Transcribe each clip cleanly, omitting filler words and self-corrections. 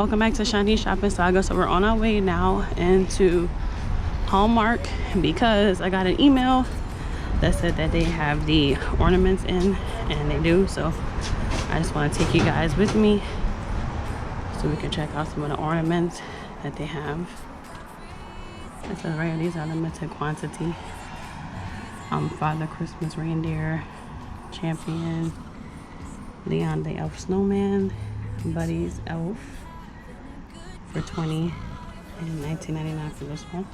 Welcome back to Shiny Shopping Saga. So we're on our way now into Hallmark because I got an email that said that they have the ornaments in, and they do. So I just want to take you guys with me so we can check out some of the ornaments that they have. It says right here, these are limited quantity. Father Christmas Reindeer, Champion, Leon the Elf Snowman, Buddy's Elf for $20 and $19.99 for this one.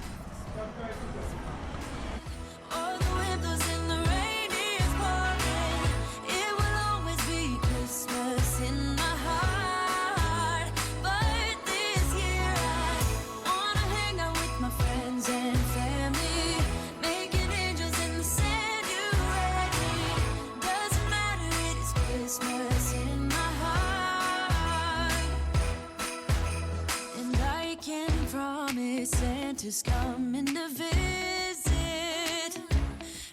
Santa's coming to visit.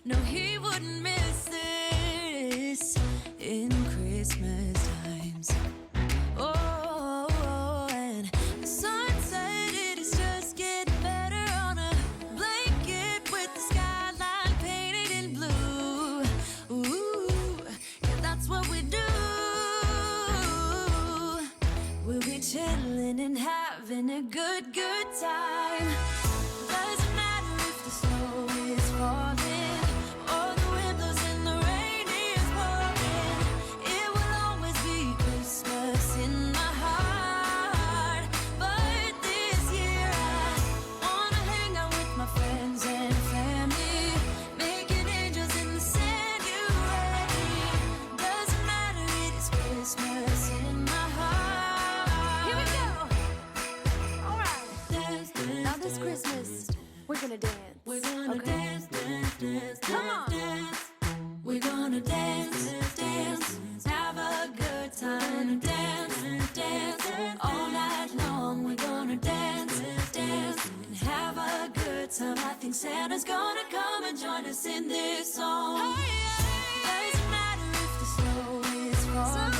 No, he wouldn't miss this in Christmas times. Oh, and the sun said it is just getting better on a blanket with the skyline painted in blue. Ooh, yeah, that's what we do. We'll be chilling and having a good time. Doesn't matter if the snow is falling or the wind blows and the rain is pouring. It will always be Christmas in my heart. But this year I wanna hang out with my friends and family, making angels in the sanctuary. Doesn't matter, it is Christmas in my heart. Here we go. All right. Now this Christmas, we're gonna dance. We're gonna dance, dance, dance, come on. Dance. We're gonna dance, dance, have a good time. Dance, dance, all night long. We're gonna dance, dance, and have a good time. I think Santa's gonna come and join us in this song. Oh, yeah. Doesn't matter if the snow is falling.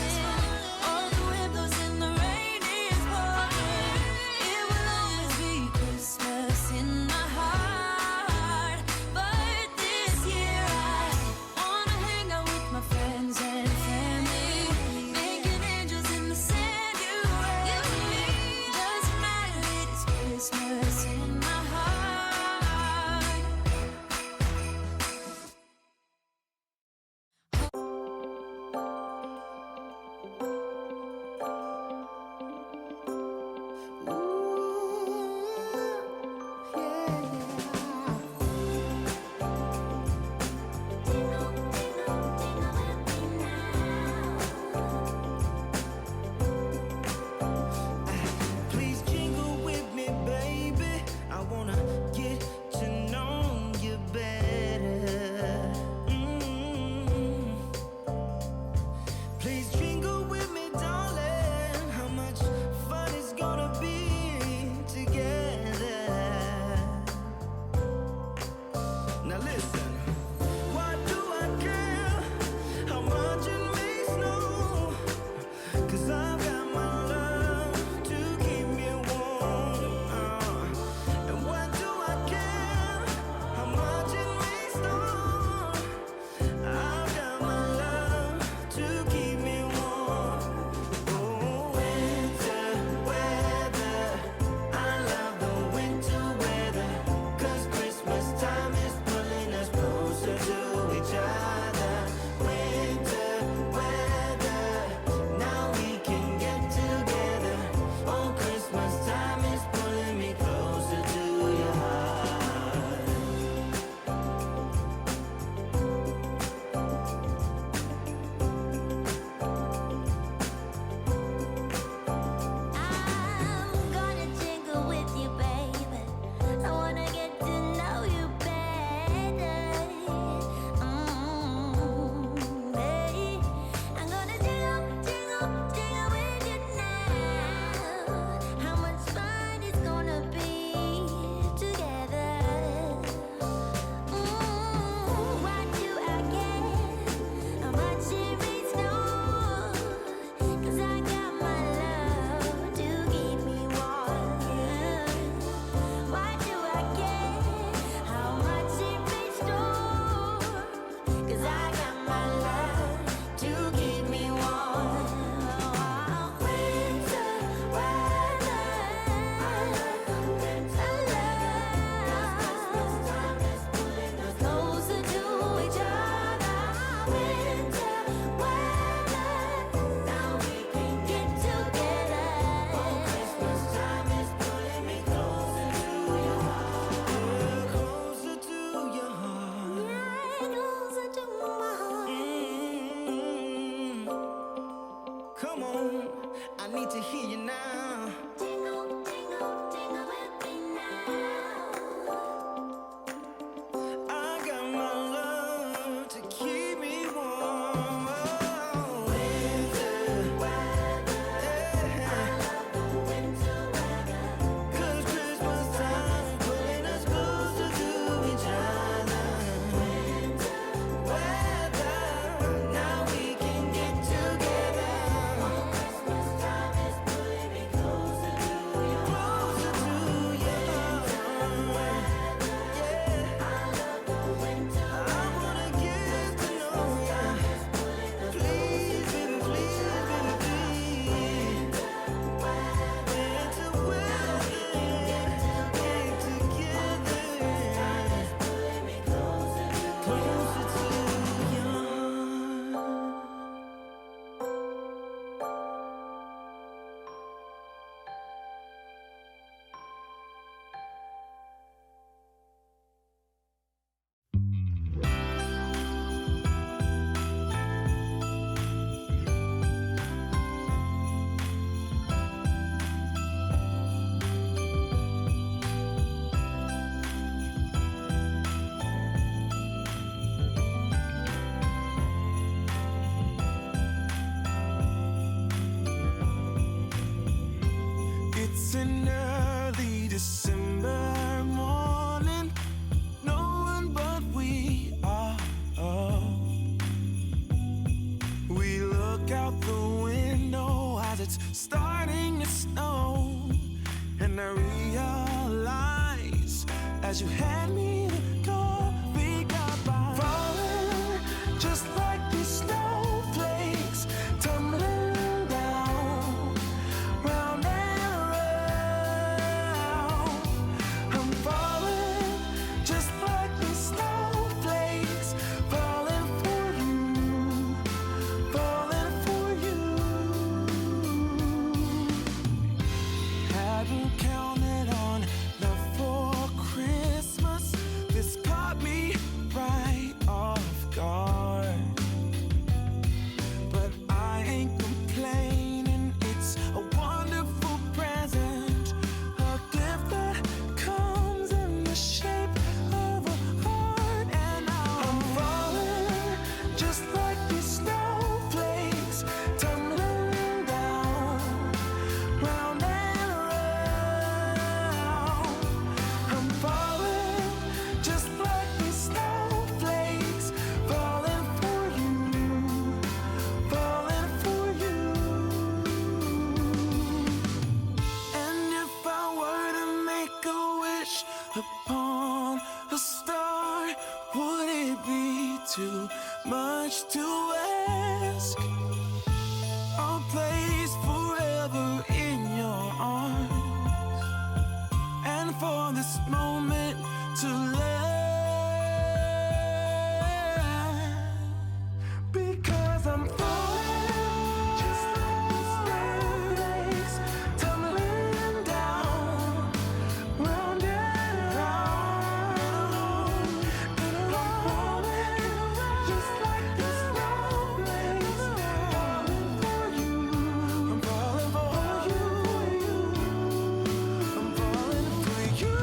It's an early December morning. No one but we are. We look out the window as it's starting to snow, and I realize as you hand me the coffee cup, I'm falling just like these snowflakes, tumbling down, round and around. I'm falling just like these snowflakes, falling for you, falling for you. Hadn't counted on love for Christmas. This caught me right off guard, but I ain't complaining. It's a wonderful present, a gift that comes in the shape of a heart. And I'm falling just like these snowflakes, tumbling down, round and around. I'm falling just like these snowflakes, falling for you, falling for you. And if I were to make a wish upon a star, would it be too much to ask? A place forever in your arms, and for this moment to last. Because I'm falling just like these snowflakes, tumbling down, round and around. And I'm falling just like these snowflakes, falling for you. I'm falling for you. I'm falling for you.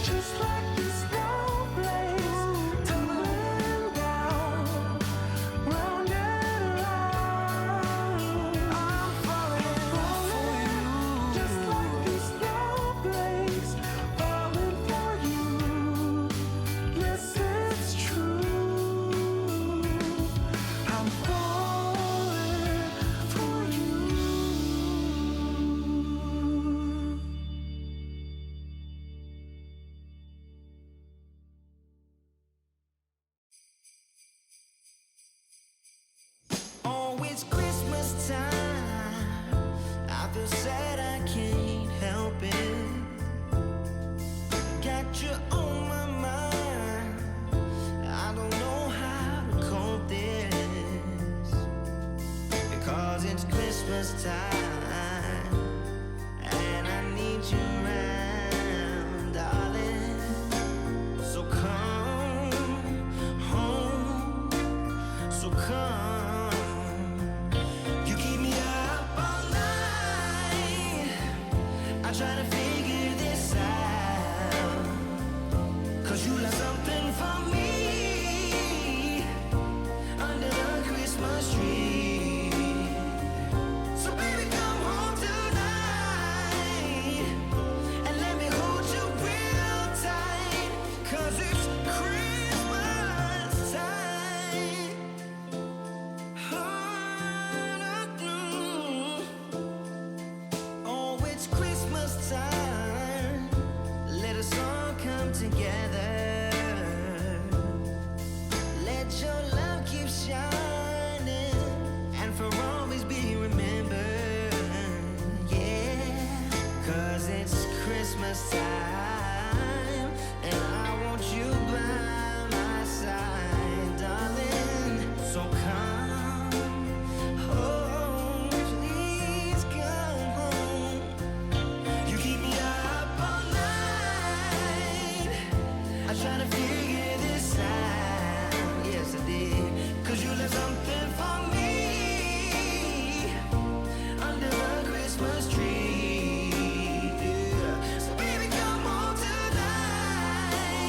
Just like these snowflakes, tumbling down, round and around. I'm falling for you. Just like these snowflakes, falling for you. Yes, it's true. I'm falling for you. Oh, it's Christmas time. I feel sad, I can't help it. Got you on my mind. I don't know how to cope this, because it's Christmas time, and I need you around, darling. So come home, so come. You keep me up all night. I try to figure this out, 'cause you left something for me under the Christmas tree. So baby, come home tonight and let me hold you real tight, 'cause it's Christmas time. Oh, it's Christmas time. Let us all come together. Let your love keep shining and for always be remembered. Yeah, 'cause it's Christmas time, and I want you by my side, darling. So come home, please come home. You keep me up all night. I try to figure this out. Yes, I did. 'Cause you left something for me under a Christmas tree. Yeah. So baby, come home tonight.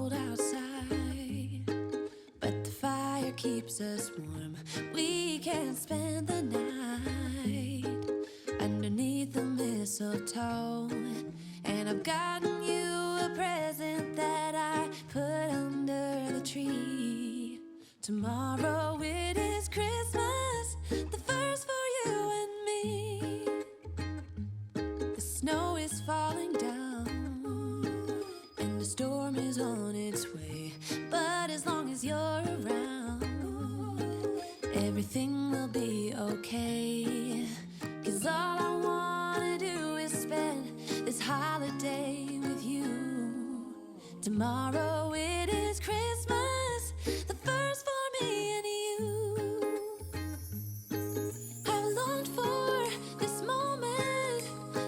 cold outside, but the fire keeps us warm. We can spend the night underneath the mistletoe. And I've gotten you a present that I put under the tree. Tomorrow it is Christmas, the first for you and me. The snow is falling down and the storm is on its way. But as long as you're around, everything will be okay. 'Cause all I wanna do is spend this holiday with you. Tomorrow it is Christmas, the first for me and you. I've longed for this moment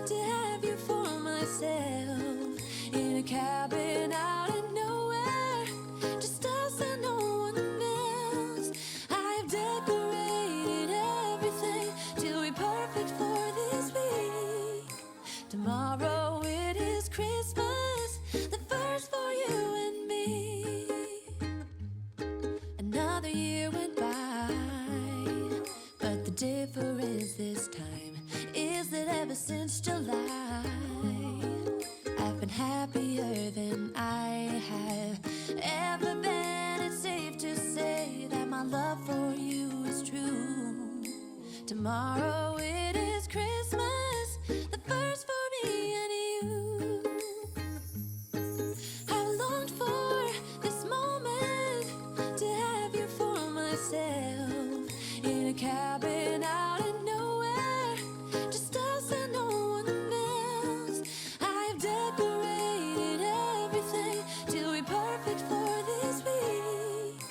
to have you for myself, in a cabin out in nowhere, just us and no one else. I've decorated everything to be perfect for this week. Tomorrow it is Christmas, the first for you and me. Another year went by, but the difference this time is that ever since July, I've been happier than I have ever been. It's safe to say that my love for you is true. Tomorrow it is Christmas, the first for me and you. I've longed for this moment to have you for myself, in a cabin out in nowhere, just us and no one else. I've decorated everything to be perfect for this week.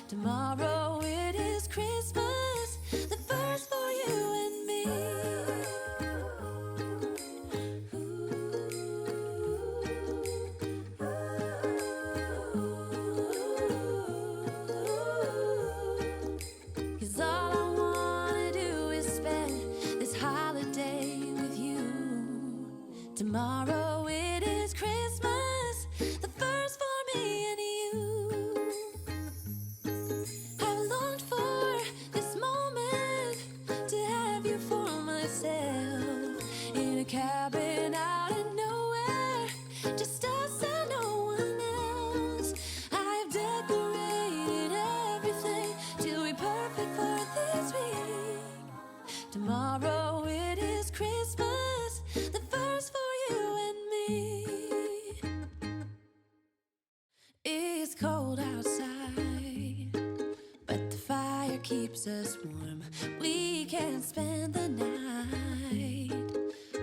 Tomorrow it is Christmas, the first for you and me. Cause all I wanna do is spend this holiday with you. Tomorrow it is Christmas, the first for me and you. I've longed for this moment to have you for myself, in a cabin out in nowhere, just us and no one else. I've decorated everything to be perfect for this week. Tomorrow it is Christmas, the first for you and me. It's cold outside, but the fire keeps us warm. We can spend the night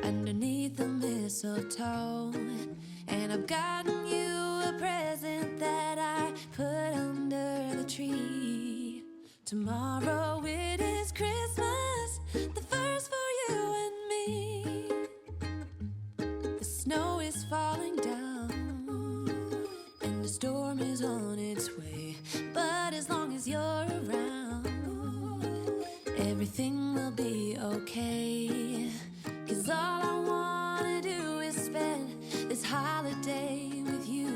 underneath the mistletoe. And I've gotten you a present that I put under the tree. Tomorrow it is Christmas, the first for you and me. The snow is falling down and the storm is on its way. But as long as you're around, everything will be okay. 'Cause all I wanna do is spend this holiday with you.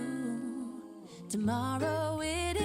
Tomorrow it